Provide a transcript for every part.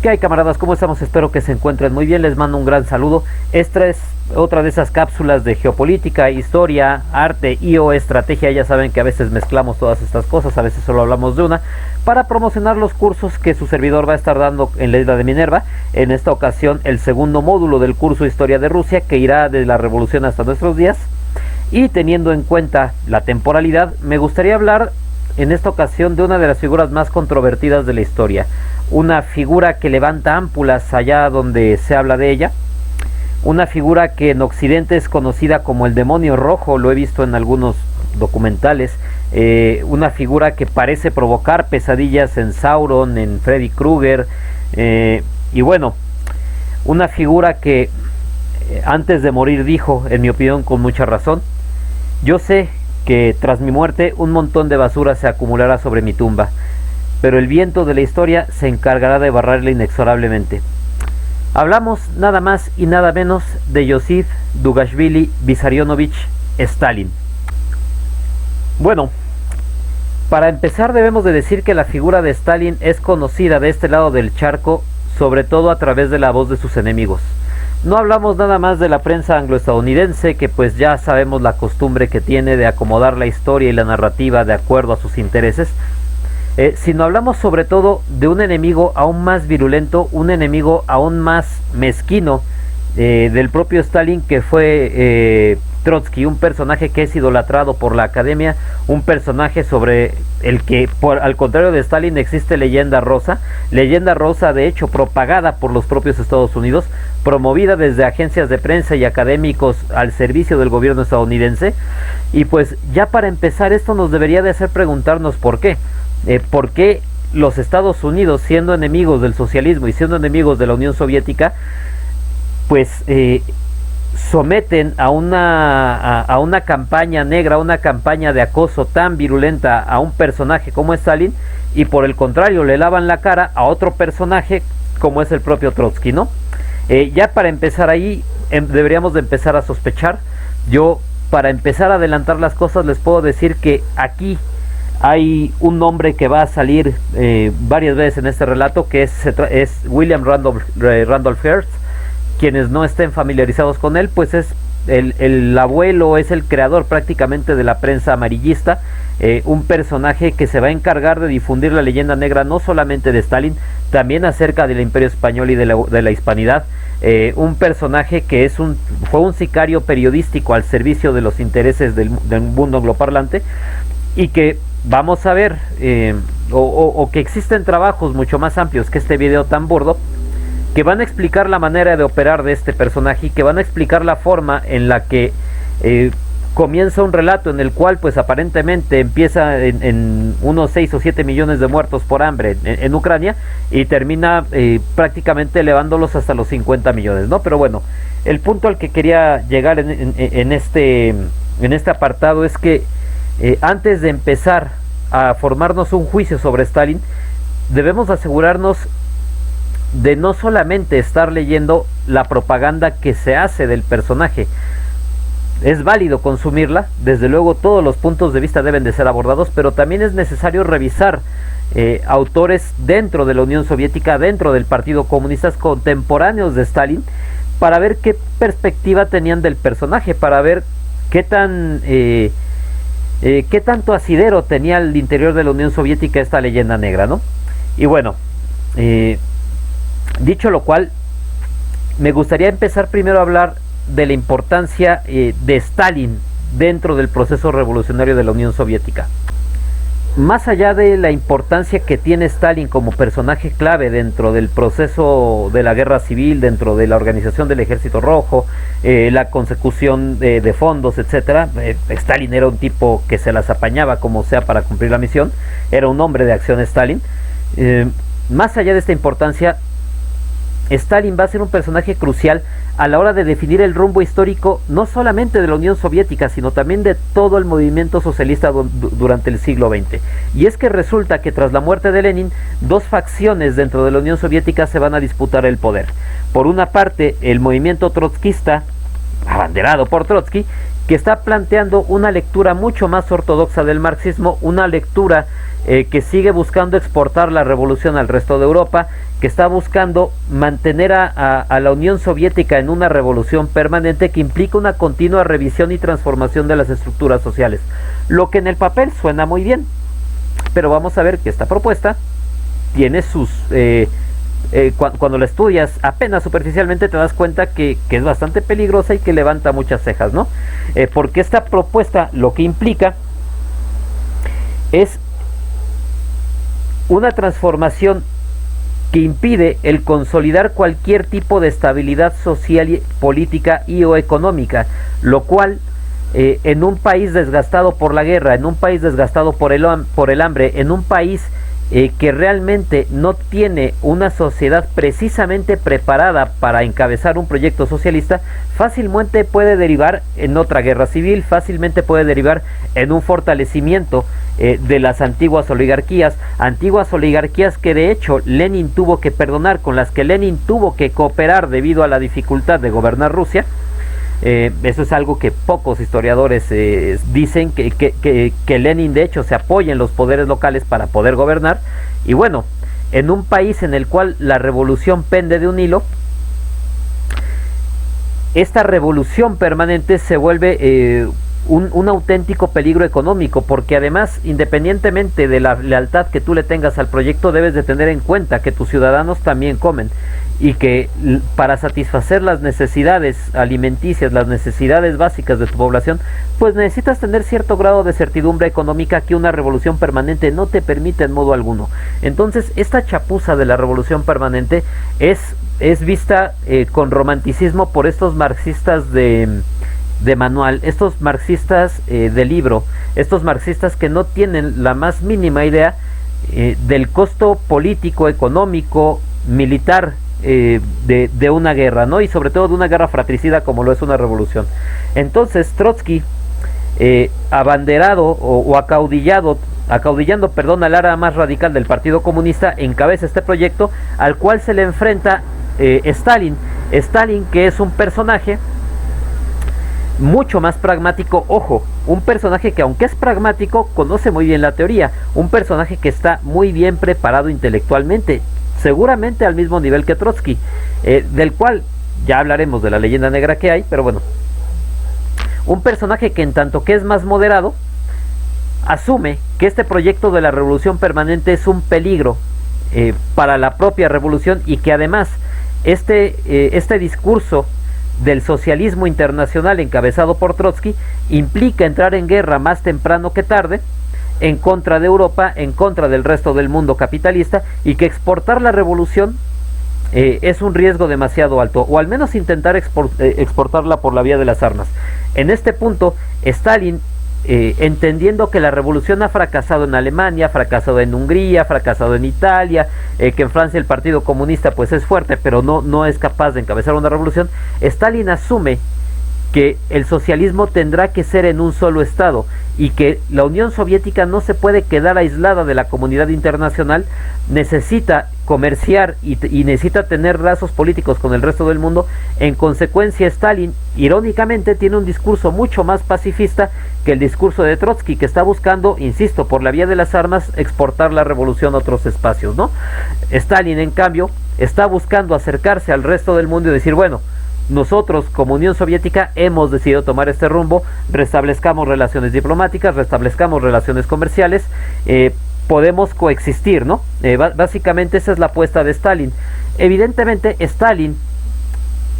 ¿Qué hay, camaradas? ¿Cómo estamos? Espero que se encuentren muy bien. Les mando un gran saludo. Esta es otra de esas cápsulas de geopolítica, historia, arte y o estrategia. Ya saben que a veces mezclamos todas estas cosas, a veces solo hablamos de una, para promocionar los cursos que su servidor va a estar dando en la isla de Minerva. En esta ocasión, el segundo módulo del curso Historia de Rusia, que irá de la Revolución hasta nuestros días. Y teniendo en cuenta la temporalidad, me gustaría hablar en esta ocasión de una de las figuras más controvertidas de la historia. Una figura que levanta ámpulas allá donde se habla de ella. Una figura que en Occidente es conocida como el demonio rojo, lo he visto en algunos documentales. Una figura que parece provocar pesadillas en Sauron, en Freddy Krueger. Y bueno, una figura que antes de morir dijo, en mi opinión con mucha razón: yo sé que tras mi muerte un montón de basura se acumulará sobre mi tumba, pero el viento de la historia se encargará de barrerla inexorablemente. Hablamos nada más y nada menos de Josif Dugashvili Vissarionovich Stalin. Bueno, para empezar debemos de decir que la figura de Stalin es conocida de este lado del charco, sobre todo a través de la voz de sus enemigos. No hablamos nada más de la prensa angloestadounidense, que pues ya sabemos la costumbre que tiene de acomodar la historia y la narrativa de acuerdo a sus intereses, sino hablamos sobre todo de un enemigo aún más virulento, un enemigo aún más mezquino del propio Stalin, que fue Trotsky, un personaje que es idolatrado por la academia, un personaje sobre el que, al contrario de Stalin, existe leyenda rosa de hecho propagada por los propios Estados Unidos, promovida desde agencias de prensa y académicos al servicio del gobierno estadounidense. Y pues ya para empezar, esto nos debería de hacer preguntarnos por qué. ¿Por qué los Estados Unidos, siendo enemigos del socialismo y siendo enemigos de la Unión Soviética, pues someten a una campaña negra, a una campaña de acoso tan virulenta a un personaje como Stalin, y por el contrario le lavan la cara a otro personaje como es el propio Trotsky, ¿no? Ya para empezar ahí deberíamos de empezar a sospechar. Yo, para empezar a adelantar las cosas, les puedo decir que aquí hay un nombre que va a salir varias veces en este relato, que es William Randolph Hearst. Quienes no estén familiarizados con él, pues es el abuelo, es el creador prácticamente de la prensa amarillista, un personaje que se va a encargar de difundir la leyenda negra no solamente de Stalin, también acerca del Imperio Español y de la hispanidad. Un personaje que fue un sicario periodístico al servicio de los intereses del mundo angloparlante, y que vamos a ver, o que existen trabajos mucho más amplios que este video tan burdo, que van a explicar la manera de operar de este personaje, y que van a explicar la forma en la que comienza un relato en el cual pues aparentemente empieza en unos 6 o 7 millones de muertos por hambre en Ucrania, y termina prácticamente elevándolos hasta los 50 millones, ¿no? Pero bueno, el punto al que quería llegar en este apartado es que antes de empezar a formarnos un juicio sobre Stalin, debemos asegurarnos de no solamente estar leyendo la propaganda que se hace del personaje. Es válido consumirla, desde luego todos los puntos de vista deben de ser abordados, pero también es necesario revisar autores dentro de la Unión Soviética, dentro del Partido Comunista, contemporáneos de Stalin, para ver qué perspectiva tenían del personaje, para ver qué tanto asidero tenía al interior de la Unión Soviética esta leyenda negra, ¿no? Y bueno, dicho lo cual, me gustaría empezar primero a hablar de la importancia de Stalin dentro del proceso revolucionario de la Unión Soviética. Más allá de la importancia que tiene Stalin como personaje clave dentro del proceso de la guerra civil, dentro de la organización del Ejército Rojo, la consecución de fondos, etcétera, Stalin era un tipo que se las apañaba como sea para cumplir la misión, era un hombre de acción Stalin. Más allá de esta importancia, Stalin va a ser un personaje crucial a la hora de definir el rumbo histórico no solamente de la Unión Soviética, sino también de todo el movimiento socialista durante el siglo XX. Y es que resulta que tras la muerte de Lenin, dos facciones dentro de la Unión Soviética se van a disputar el poder. Por una parte, el movimiento trotskista, abanderado por Trotsky, que está planteando una lectura mucho más ortodoxa del marxismo, una lectura que sigue buscando exportar la revolución al resto de Europa, que está buscando mantener a la Unión Soviética en una revolución permanente que implica una continua revisión y transformación de las estructuras sociales. Lo que en el papel suena muy bien, pero vamos a ver que esta propuesta tiene sus... cuando la estudias apenas superficialmente te das cuenta que es bastante peligrosa y que levanta muchas cejas, ¿no? Porque esta propuesta lo que implica es una transformación que impide el consolidar cualquier tipo de estabilidad social, política y o económica, lo cual en un país desgastado por la guerra, en un país desgastado por el hambre, en un país que realmente no tiene una sociedad precisamente preparada para encabezar un proyecto socialista, fácilmente puede derivar en otra guerra civil, fácilmente puede derivar en un fortalecimiento de las antiguas oligarquías que de hecho Lenin tuvo que perdonar, con las que Lenin tuvo que cooperar debido a la dificultad de gobernar Rusia. Eso es algo que pocos historiadores dicen, que Lenin de hecho se apoya en los poderes locales para poder gobernar. Y bueno, en un país en el cual la revolución pende de un hilo, esta revolución permanente se vuelve un auténtico peligro económico, porque además, independientemente de la lealtad que tú le tengas al proyecto, debes de tener en cuenta que tus ciudadanos también comen, y que para satisfacer las necesidades alimenticias, las necesidades básicas de tu población, pues necesitas tener cierto grado de certidumbre económica que una revolución permanente no te permite en modo alguno. Entonces, esta chapuza de la revolución permanente es vista con romanticismo por estos marxistas de manual, estos marxistas de libro, estos marxistas que no tienen la más mínima idea del costo político, económico, militar de una guerra, ¿no? Y sobre todo de una guerra fratricida como lo es una revolución. Entonces Trotsky, abanderado o acaudillando al ala más radical del Partido Comunista, encabeza este proyecto al cual se le enfrenta Stalin, que es un personaje mucho más pragmático, ojo, un personaje que aunque es pragmático, conoce muy bien la teoría, un personaje que está muy bien preparado intelectualmente, seguramente al mismo nivel que Trotsky, del cual ya hablaremos de la leyenda negra que hay, pero bueno, un personaje que en tanto que es más moderado, asume que este proyecto de la revolución permanente es un peligro para la propia revolución, y que además este discurso del socialismo internacional encabezado por Trotsky implica entrar en guerra más temprano que tarde en contra de Europa, en contra del resto del mundo capitalista, y que exportar la revolución es un riesgo demasiado alto, o al menos intentar exportarla por la vía de las armas. En este punto, Stalin, entendiendo que la revolución ha fracasado en Alemania, fracasado en Hungría, fracasado en Italia, que en Francia el Partido Comunista pues es fuerte, pero no es capaz de encabezar una revolución, Stalin asume que el socialismo tendrá que ser en un solo estado, y que la Unión Soviética no se puede quedar aislada de la comunidad internacional, necesita comerciar y necesita tener lazos políticos con el resto del mundo. En consecuencia, Stalin, irónicamente, tiene un discurso mucho más pacifista que el discurso de Trotsky, que está buscando, insisto, por la vía de las armas, exportar la revolución a otros espacios, ¿no? Stalin, en cambio, está buscando acercarse al resto del mundo y decir, bueno, nosotros como Unión Soviética hemos decidido tomar este rumbo, restablezcamos relaciones diplomáticas, restablezcamos relaciones comerciales, podemos coexistir, ¿no? Básicamente esa es la apuesta de Stalin. Evidentemente Stalin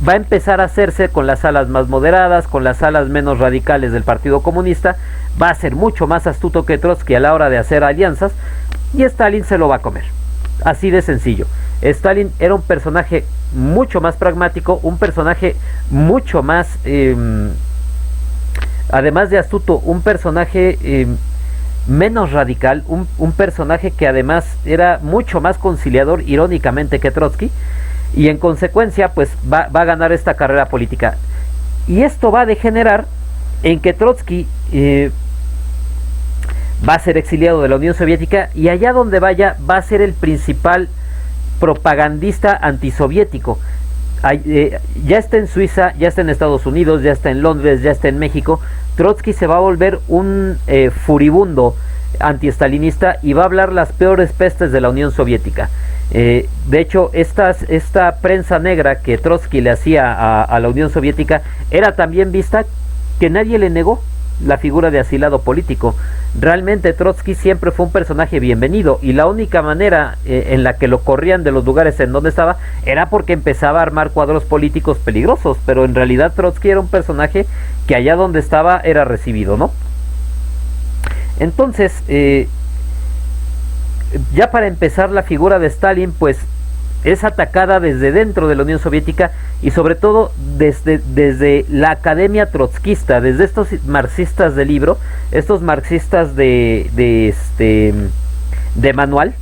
va a empezar a hacerse con las alas más moderadas, con las alas menos radicales del Partido Comunista, va a ser mucho más astuto que Trotsky a la hora de hacer alianzas, y Stalin se lo va a comer. Así de sencillo. Stalin era un personaje mucho más pragmático, un personaje mucho más, además de astuto, un personaje menos radical, un personaje que además era mucho más conciliador, irónicamente, que Trotsky, y en consecuencia pues va a ganar esta carrera política. Y esto va a degenerar en que Trotsky va a ser exiliado de la Unión Soviética, y allá donde vaya va a ser el principal propagandista antisoviético. Ya está en Suiza, ya está en Estados Unidos, ya está en Londres, ya está en México. Trotsky se va a volver un furibundo antiestalinista y va a hablar las peores pestes de la Unión Soviética. De hecho, esta prensa negra que Trotsky le hacía a la Unión Soviética era también vista, que nadie le negó la figura de asilado político. Realmente Trotsky siempre fue un personaje bienvenido, y la única manera en la que lo corrían de los lugares en donde estaba era porque empezaba a armar cuadros políticos peligrosos, pero en realidad Trotsky era un personaje que allá donde estaba era recibido, ¿no? Entonces, ya para empezar, la figura de Stalin pues es atacada desde dentro de la Unión Soviética, y sobre todo desde la academia trotskista, desde estos marxistas de libro, estos marxistas de manual.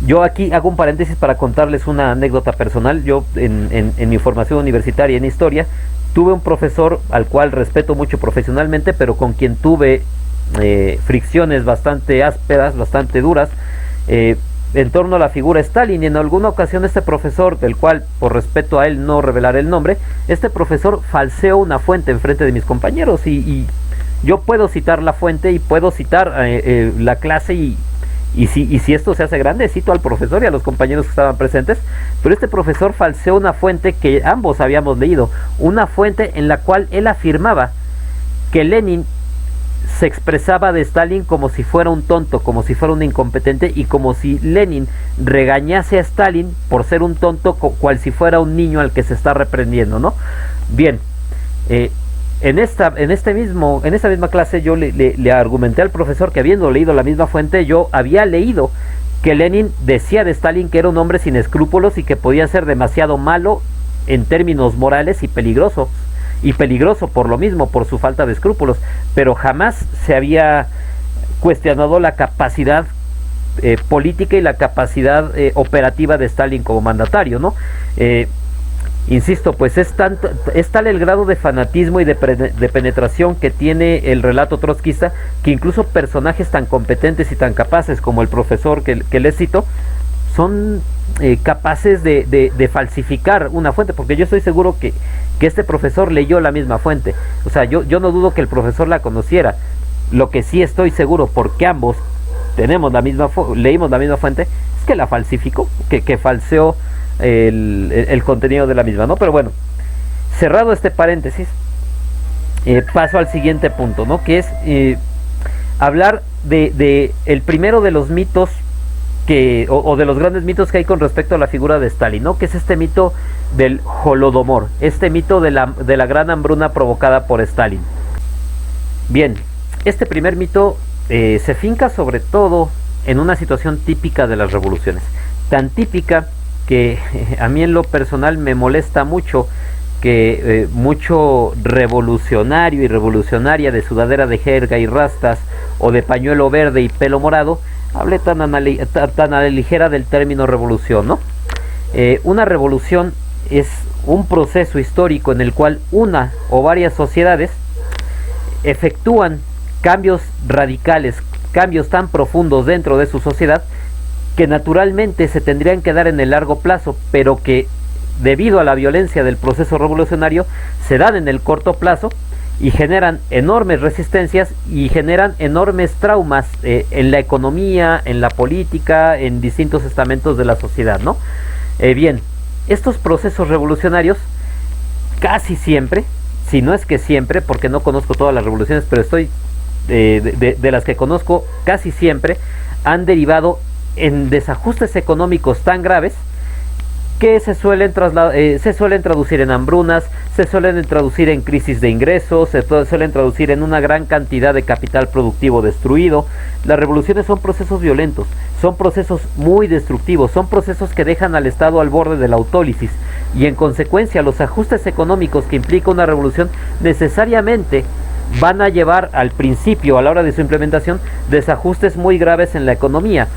Yo aquí hago un paréntesis para contarles una anécdota personal. Yo en mi formación universitaria en historia tuve un profesor al cual respeto mucho profesionalmente, pero con quien tuve fricciones bastante ásperas, bastante duras, en torno a la figura Stalin. Y en alguna ocasión este profesor, del cual por respeto a él no revelaré el nombre, este profesor falseó una fuente en frente de mis compañeros, y yo puedo citar la fuente y puedo citar la clase, y si esto se hace grande, cito al profesor y a los compañeros que estaban presentes. Pero este profesor falseó una fuente que ambos habíamos leído, una fuente en la cual él afirmaba que Lenin se expresaba de Stalin como si fuera un tonto, como si fuera un incompetente, y como si Lenin regañase a Stalin por ser un tonto, cual si fuera un niño al que se está reprendiendo, ¿no? Bien, en esta misma clase yo le argumenté al profesor que, habiendo leído la misma fuente, yo había leído que Lenin decía de Stalin que era un hombre sin escrúpulos y que podía ser demasiado malo en términos morales y peligroso por lo mismo, por su falta de escrúpulos, pero jamás se había cuestionado la capacidad política y la capacidad operativa de Stalin como mandatario, ¿no? Insisto, pues es tal el grado de fanatismo y de penetración que tiene el relato trotskista, que incluso personajes tan competentes y tan capaces como el profesor que les cito son capaces de falsificar una fuente, porque yo estoy seguro que este profesor leyó la misma fuente. O sea, yo no dudo que el profesor la conociera. Lo que sí estoy seguro, porque ambos leímos la misma fuente, es que la falsificó, que falseó el contenido de la misma, ¿no? Pero bueno, cerrado este paréntesis, paso al siguiente punto, ¿no? Que es hablar de el primero de los mitos o de los grandes mitos que hay con respecto a la figura de Stalin, ¿no? Que es este mito del Holodomor, este mito de la gran hambruna provocada por Stalin. Bien, este primer mito se finca sobre todo en una situación típica de las revoluciones, tan típica que a mí en lo personal me molesta mucho que mucho revolucionario y revolucionaria de sudadera de jerga y rastas, o de pañuelo verde y pelo morado, hable tan a la ligera del término revolución, ¿no? Una revolución es un proceso histórico en el cual una o varias sociedades efectúan cambios radicales, cambios tan profundos dentro de su sociedad, que naturalmente se tendrían que dar en el largo plazo, pero que debido a la violencia del proceso revolucionario se dan en el corto plazo y generan enormes resistencias y generan enormes traumas en la economía, en la política, en distintos estamentos de la sociedad, ¿no? Bien, estos procesos revolucionarios casi siempre, si no es que siempre, porque no conozco todas las revoluciones, pero estoy de las que conozco, casi siempre han derivado en desajustes económicos tan graves que se suelen traducir en hambrunas, se suelen traducir en crisis de ingresos, se suelen traducir en una gran cantidad de capital productivo destruido. Las revoluciones son procesos violentos, son procesos muy destructivos, son procesos que dejan al Estado al borde de la autólisis, y en consecuencia los ajustes económicos que implica una revolución necesariamente van a llevar al principio, a la hora de su implementación, desajustes muy graves en la economía.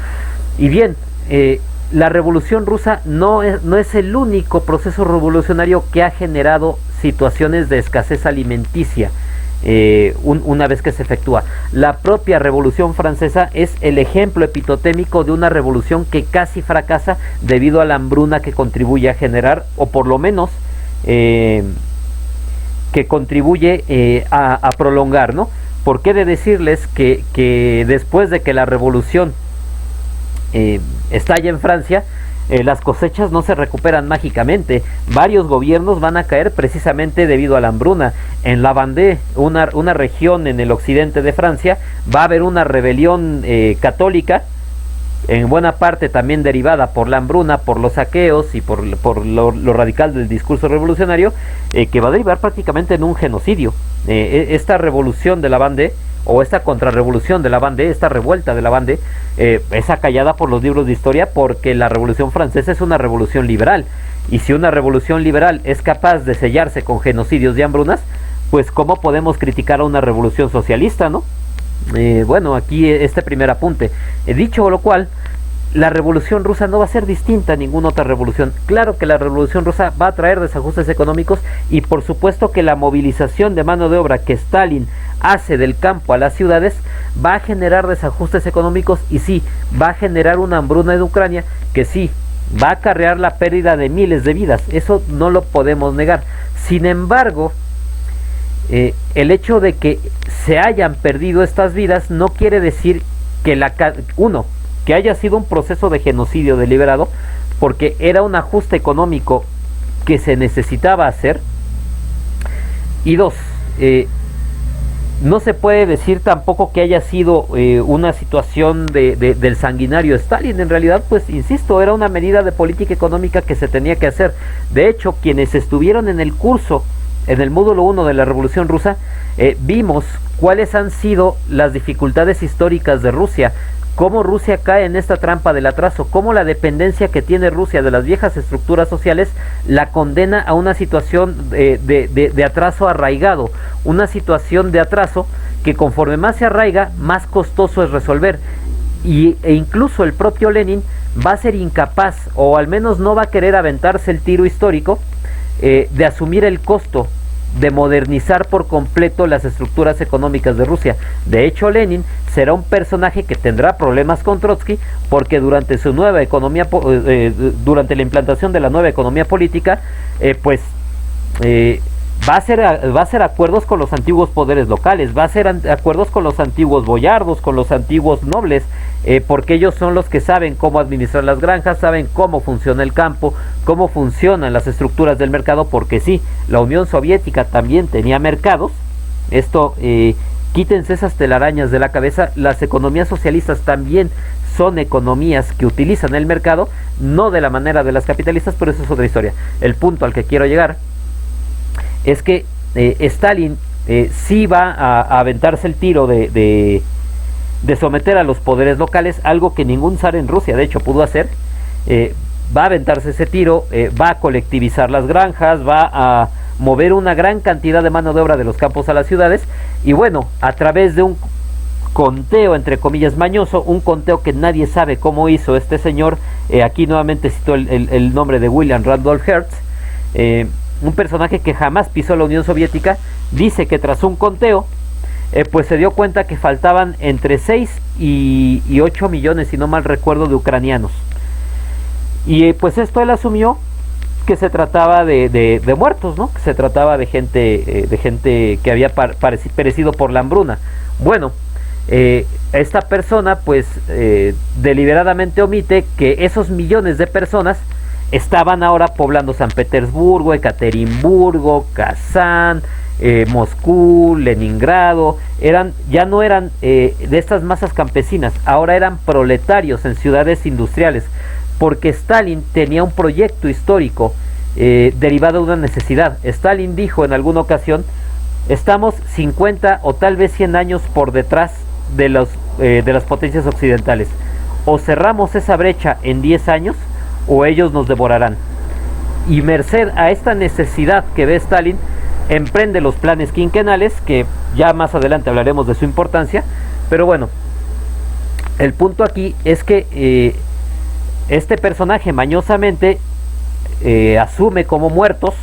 Y bien, la Revolución Rusa no es el único proceso revolucionario que ha generado situaciones de escasez alimenticia una vez que se efectúa. La propia Revolución Francesa es el ejemplo epitotémico de una revolución que casi fracasa debido a la hambruna que contribuye a generar, o por lo menos que contribuye a prolongar, ¿no? ¿Por qué he de decirles que después de que la revolución estalla en Francia, las cosechas no se recuperan mágicamente? Varios gobiernos van a caer precisamente debido a la hambruna. En la Vendée, una región en el occidente de Francia, va a haber una rebelión católica, en buena parte también derivada por la hambruna, por los saqueos y por lo radical del discurso revolucionario, que va a derivar prácticamente en un genocidio. Esta revolución de la Vendée, o esta contrarrevolución de la Vendée, esta revuelta de la Vendée, es acallada por los libros de historia, porque la Revolución Francesa es una revolución liberal, y si una revolución liberal es capaz de sellarse con genocidios y hambrunas, pues ¿cómo podemos criticar a una revolución socialista, no? Bueno, aquí este primer apunte. Dicho lo cual, la revolución rusa no va a ser distinta a ninguna otra revolución. Claro que la revolución rusa va a traer desajustes económicos, y por supuesto que la movilización de mano de obra que Stalin hace del campo a las ciudades va a generar desajustes económicos, y sí, va a generar una hambruna en Ucrania que sí, va a acarrear la pérdida de miles de vidas. Eso no lo podemos negar. Sin embargo, el hecho de que se hayan perdido estas vidas no quiere decir que que haya sido un proceso de genocidio deliberado, porque era un ajuste económico que se necesitaba hacer. Y dos, no se puede decir tampoco que haya sido una situación del sanguinario Stalin. En realidad, pues insisto, era una medida de política económica que se tenía que hacer. De hecho, quienes estuvieron en el curso, en el módulo 1 de la Revolución Rusa, vimos cuáles han sido las dificultades históricas de Rusia, cómo Rusia cae en esta trampa del atraso, cómo la dependencia que tiene Rusia de las viejas estructuras sociales la condena a una situación de atraso arraigado, una situación de atraso que conforme más se arraiga, más costoso es resolver. E incluso el propio Lenin va a ser incapaz, o al menos no va a querer aventarse el tiro histórico, de asumir el costo de modernizar por completo las estructuras económicas de Rusia. De hecho, Lenin será un personaje que tendrá problemas con Trotsky, porque durante su nueva economía, durante la implantación de la nueva economía política, va a hacer acuerdos con los antiguos poderes locales, va a hacer acuerdos con los antiguos boyardos, con los antiguos nobles, porque ellos son los que saben cómo administrar las granjas, saben cómo funciona el campo, cómo funcionan las estructuras del mercado, porque sí, la Unión Soviética también tenía mercados. Esto, quítense esas telarañas de la cabeza, las economías socialistas también son economías que utilizan el mercado, no de la manera de las capitalistas, pero eso es otra historia. El punto al que quiero llegar es que Stalin sí va a aventarse el tiro de someter a los poderes locales, algo que ningún zar en Rusia de hecho pudo hacer. Va a aventarse ese tiro, va a colectivizar las granjas, va a mover una gran cantidad de mano de obra de los campos a las ciudades, y bueno, a través de un conteo entre comillas mañoso, un conteo que nadie sabe cómo hizo este señor, aquí nuevamente cito el nombre de William Randolph Hearst, un personaje que jamás pisó la Unión Soviética, dice que tras un conteo, pues se dio cuenta que faltaban entre 6 y 8 millones, si no mal recuerdo, de ucranianos. Y pues esto él asumió que se trataba de muertos, ¿no? Que se trataba de gente que había perecido por la hambruna. Bueno, esta persona pues deliberadamente omite que esos millones de personas estaban ahora poblando San Petersburgo, Ekaterimburgo, Kazán, Moscú, Leningrado. Ya no eran de estas masas campesinas, ahora eran proletarios en ciudades industriales, porque Stalin tenía un proyecto histórico derivado de una necesidad. Stalin dijo en alguna ocasión: estamos 50 o tal vez 100 años por detrás de las potencias occidentales. O cerramos esa brecha en 10 años o ellos nos devorarán. Y merced a esta necesidad que ve Stalin, emprende los planes quinquenales, que ya más adelante hablaremos de su importancia. Pero bueno, el punto aquí es que este personaje mañosamente asume como muertos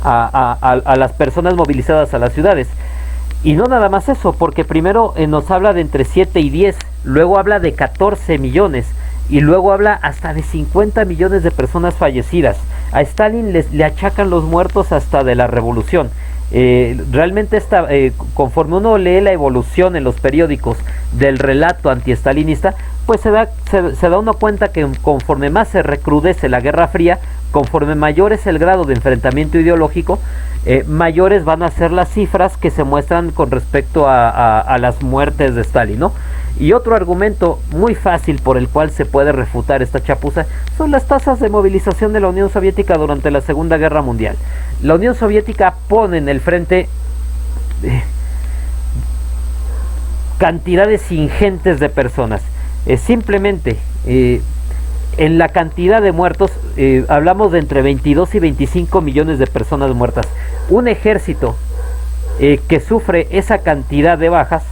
a las personas movilizadas a las ciudades. Y no nada más eso, porque primero nos habla de entre 7 y 10, luego habla de 14 millones, y luego habla hasta de 50 millones de personas fallecidas. A Stalin le achacan los muertos hasta de la revolución. Realmente conforme uno lee la evolución en los periódicos del relato antiestalinista, pues se da uno cuenta que conforme más se recrudece la Guerra Fría, conforme mayor es el grado de enfrentamiento ideológico, mayores van a ser las cifras que se muestran con respecto a las muertes de Stalin, ¿no? Y otro argumento muy fácil por el cual se puede refutar esta chapuza son las tasas de movilización de la Unión Soviética durante la Segunda Guerra Mundial. La Unión Soviética pone en el frente cantidades ingentes de personas. Simplemente en la cantidad de muertos hablamos de entre 22 y 25 millones de personas muertas. Un ejército que sufre esa cantidad de bajas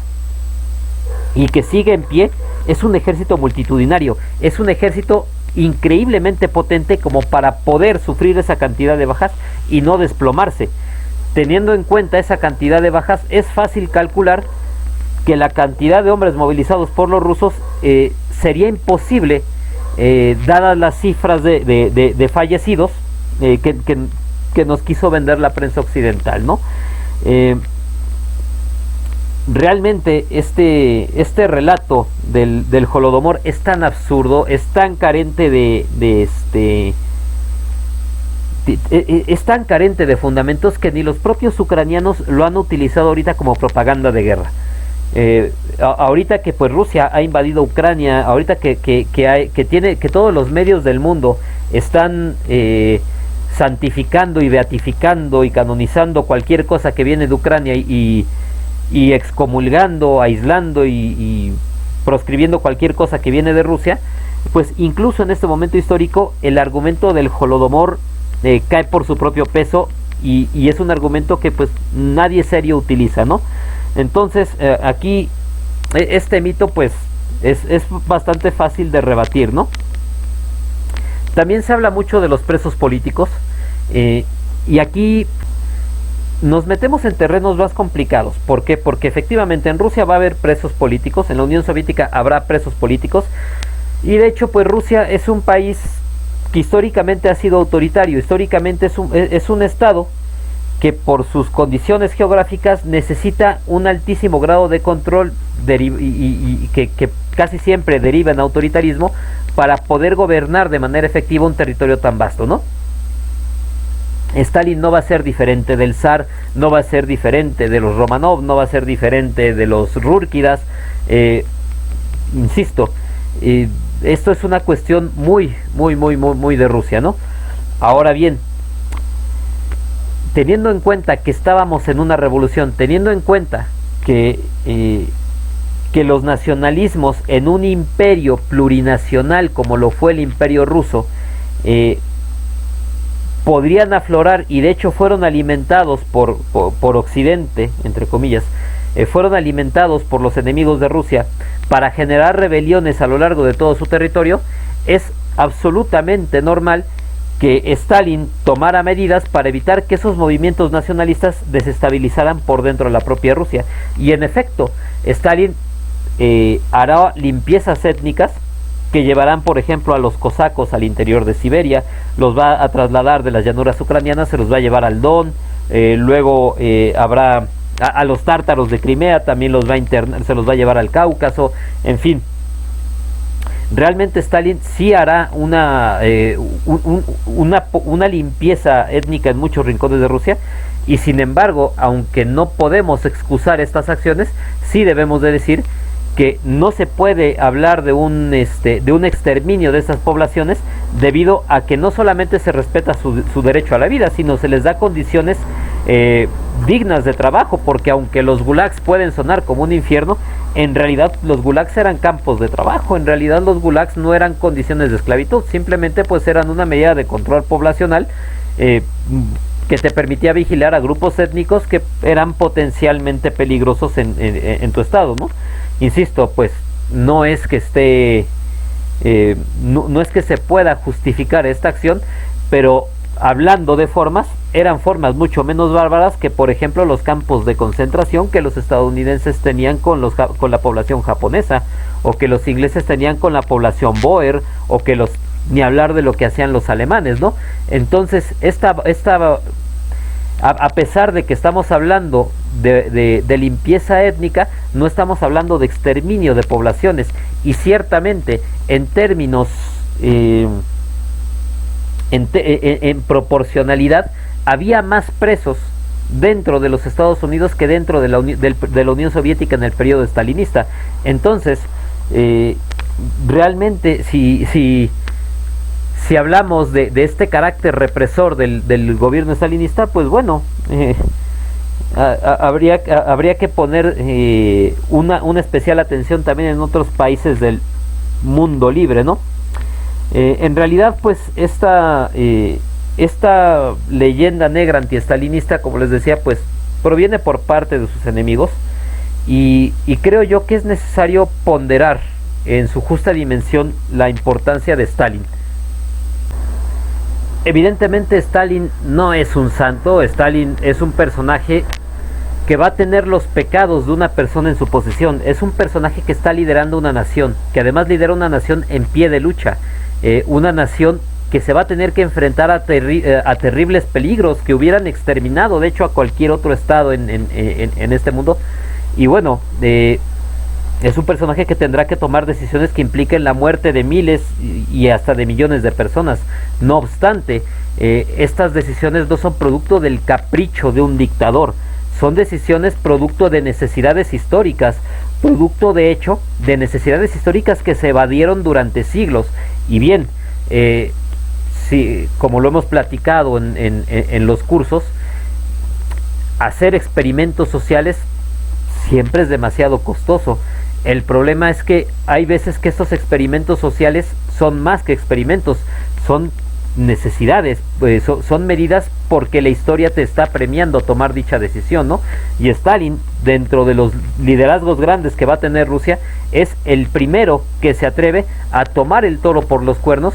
y que sigue en pie es un ejército multitudinario, es un ejército increíblemente potente como para poder sufrir esa cantidad de bajas y no desplomarse. Teniendo en cuenta esa cantidad de bajas, es fácil calcular que la cantidad de hombres movilizados por los rusos sería imposible, dadas las cifras de fallecidos que nos quiso vender la prensa occidental, ¿no? Realmente este relato del Holodomor es tan absurdo, es tan carente es tan carente de fundamentos que ni los propios ucranianos lo han utilizado ahorita como propaganda de guerra. Ahorita que pues Rusia ha invadido Ucrania, ahorita que todos los medios del mundo están santificando y beatificando y canonizando cualquier cosa que viene de Ucrania y excomulgando, aislando y proscribiendo cualquier cosa que viene de Rusia, pues incluso en este momento histórico el argumento del Holodomor cae por su propio peso y es un argumento que pues nadie serio utiliza, ¿no? Entonces aquí este mito pues es bastante fácil de rebatir, ¿no? También se habla mucho de los presos políticos y aquí nos metemos en terrenos más complicados. ¿Por qué? Porque efectivamente en Rusia va a haber presos políticos, en la Unión Soviética habrá presos políticos, y de hecho pues Rusia es un país que históricamente ha sido autoritario, históricamente es un estado que por sus condiciones geográficas necesita un altísimo grado de control y que casi siempre deriva en autoritarismo para poder gobernar de manera efectiva un territorio tan vasto, ¿no? Stalin no va a ser diferente del zar, no va a ser diferente de los Romanov, no va a ser diferente de los Rúrquidas. Insisto, esto es una cuestión muy de Rusia, ¿no? Ahora bien, teniendo en cuenta que estábamos en una revolución, teniendo en cuenta que los nacionalismos en un imperio plurinacional como lo fue el Imperio Ruso podrían aflorar, y de hecho fueron alimentados por Occidente, entre comillas, fueron alimentados por los enemigos de Rusia para generar rebeliones a lo largo de todo su territorio, es absolutamente normal que Stalin tomara medidas para evitar que esos movimientos nacionalistas desestabilizaran por dentro de la propia Rusia. Y en efecto, Stalin hará limpiezas étnicas que llevarán, por ejemplo, a los cosacos al interior de Siberia, los va a trasladar de las llanuras ucranianas, se los va a llevar al Don, luego habrá a los tártaros de Crimea, también se los va a llevar al Cáucaso, en fin. Realmente Stalin sí hará una limpieza étnica en muchos rincones de Rusia, y sin embargo, aunque no podemos excusar estas acciones, sí debemos de decir que no se puede hablar de un exterminio de estas poblaciones, debido a que no solamente se respeta su derecho a la vida, sino se les da condiciones dignas de trabajo, porque aunque los gulags pueden sonar como un infierno, en realidad los gulags eran campos de trabajo, en realidad los gulags no eran condiciones de esclavitud, simplemente pues eran una medida de control poblacional que te permitía vigilar a grupos étnicos que eran potencialmente peligrosos en tu estado, ¿no? Insisto, pues no es que no es que se pueda justificar esta acción, pero hablando de formas, eran formas mucho menos bárbaras que, por ejemplo, los campos de concentración que los estadounidenses tenían con la población japonesa, o que los ingleses tenían con la población Boer, o que ni hablar de lo que hacían los alemanes, ¿no? Entonces, a pesar de que estamos hablando de limpieza étnica, no estamos hablando de exterminio de poblaciones, y ciertamente en términos en proporcionalidad había más presos dentro de los Estados Unidos que dentro de la Unión Soviética en el periodo estalinista. Entonces, realmente si hablamos de este carácter represor del gobierno estalinista, pues bueno, habría que poner una especial atención también en otros países del mundo libre, ¿no? En realidad, pues esta leyenda negra antiestalinista, como les decía, pues proviene por parte de sus enemigos, y creo yo que es necesario ponderar en su justa dimensión la importancia de Stalin. Evidentemente Stalin no es un santo. Stalin es un personaje que va a tener los pecados de una persona en su posesión. Es un personaje que está liderando una nación, que además lidera una nación en pie de lucha, una nación que se va a tener que enfrentar a terribles peligros que hubieran exterminado, de hecho, a cualquier otro estado en este mundo. Y bueno, es un personaje que tendrá que tomar decisiones que impliquen la muerte de miles y hasta de millones de personas. No obstante, estas decisiones no son producto del capricho de un dictador, son decisiones producto de necesidades históricas, producto de hecho de necesidades históricas que se evadieron durante siglos. Y bien, sí, como lo hemos platicado en los cursos, hacer experimentos sociales siempre es demasiado costoso. El problema es que hay veces que estos experimentos sociales son más que experimentos, son necesidades, son medidas porque la historia te está premiando tomar dicha decisión, ¿no? Y Stalin, dentro de los liderazgos grandes que va a tener Rusia, es el primero que se atreve a tomar el toro por los cuernos,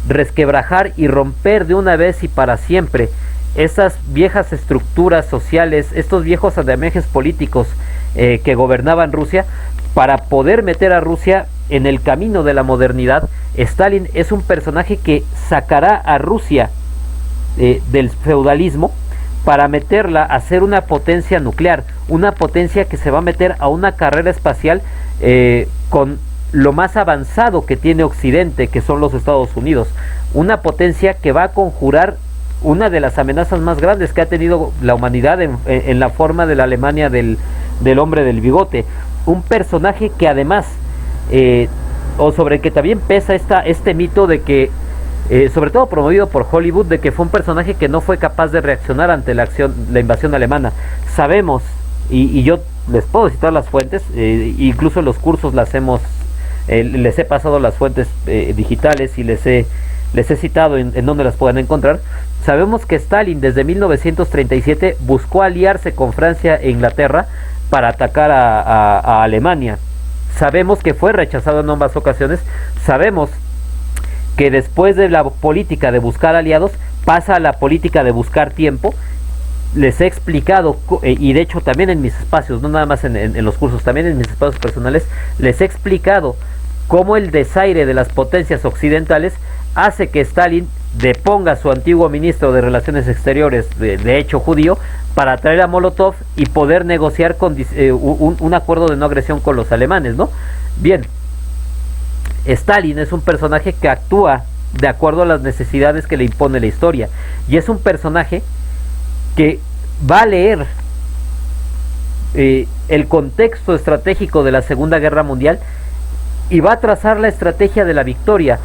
resquebrajar y romper de una vez y para siempre esas viejas estructuras sociales, estos viejos andamiajes políticos que gobernaban Rusia, para poder meter a Rusia en el camino de la modernidad. Stalin es un personaje que sacará a Rusia del feudalismo para meterla a ser una potencia nuclear, una potencia que se va a meter a una carrera espacial con lo más avanzado que tiene Occidente, que son los Estados Unidos, una potencia que va a conjurar una de las amenazas más grandes que ha tenido la humanidad en la forma de la Alemania del hombre del bigote. Un personaje que además, o sobre el que también pesa este mito de que, sobre todo promovido por Hollywood, de que fue un personaje que no fue capaz de reaccionar ante la invasión alemana. Sabemos, y yo les puedo citar las fuentes, incluso en los cursos les he pasado las fuentes digitales y les he citado en donde las pueden encontrar. Sabemos que Stalin desde 1937 buscó aliarse con Francia e Inglaterra para atacar a Alemania. Sabemos que fue rechazado en ambas ocasiones. Sabemos que después de la política de buscar aliados pasa a la política de buscar tiempo. Les he explicado, y de hecho también en mis espacios, no nada más en los cursos, también en mis espacios personales, les he explicado cómo el desaire de las potencias occidentales hace que Stalin deponga a su antiguo ministro de Relaciones Exteriores, de hecho judío, para traer a Molotov y poder negociar con un acuerdo de no agresión con los alemanes, ¿no? Bien, Stalin es un personaje que actúa de acuerdo a las necesidades que le impone la historia, y es un personaje que va a leer el contexto estratégico de la Segunda Guerra Mundial y va a trazar la estrategia de la victoria.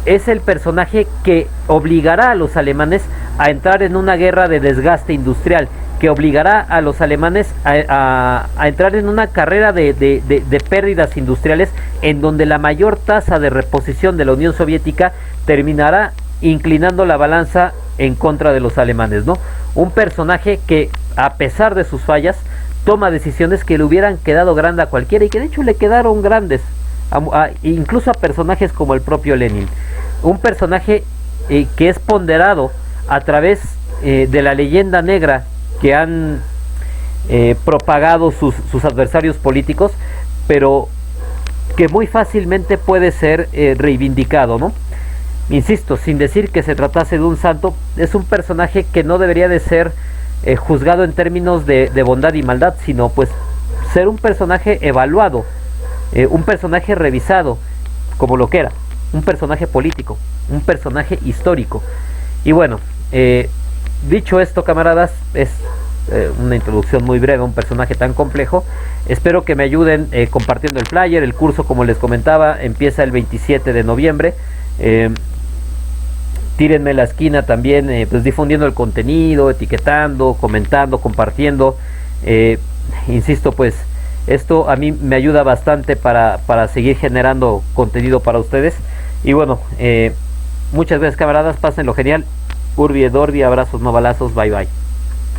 Es el personaje que obligará a los alemanes a entrar en una guerra de desgaste industrial, que obligará a los alemanes a entrar en una carrera de pérdidas industriales, en donde la mayor tasa de reposición de la Unión Soviética terminará inclinando la balanza en contra de los alemanes, ¿no? Un personaje que, a pesar de sus fallas, toma decisiones que le hubieran quedado grandes a cualquiera, y que de hecho le quedaron grandes incluso a personajes como el propio Lenin. Un personaje que es ponderado a través de la leyenda negra que han propagado sus adversarios políticos, pero que muy fácilmente puede ser reivindicado, ¿no? Insisto, sin decir que se tratase de un santo, es un personaje que no debería de ser juzgado en términos de bondad y maldad, sino pues ser un personaje evaluado, un personaje revisado, como lo que era, un personaje político, un personaje histórico. Y bueno, dicho esto, camaradas, es una introducción muy breve a un personaje tan complejo. Espero que me ayuden compartiendo el flyer. El curso, como les comentaba, empieza el 27 de noviembre. Tírenme la esquina también, pues difundiendo el contenido, etiquetando, comentando, compartiendo. Insisto, pues esto a mí me ayuda bastante para seguir generando contenido para ustedes. Y bueno, muchas gracias, camaradas, pásenlo genial. Urbi et Orbi, abrazos, no balazos, bye bye.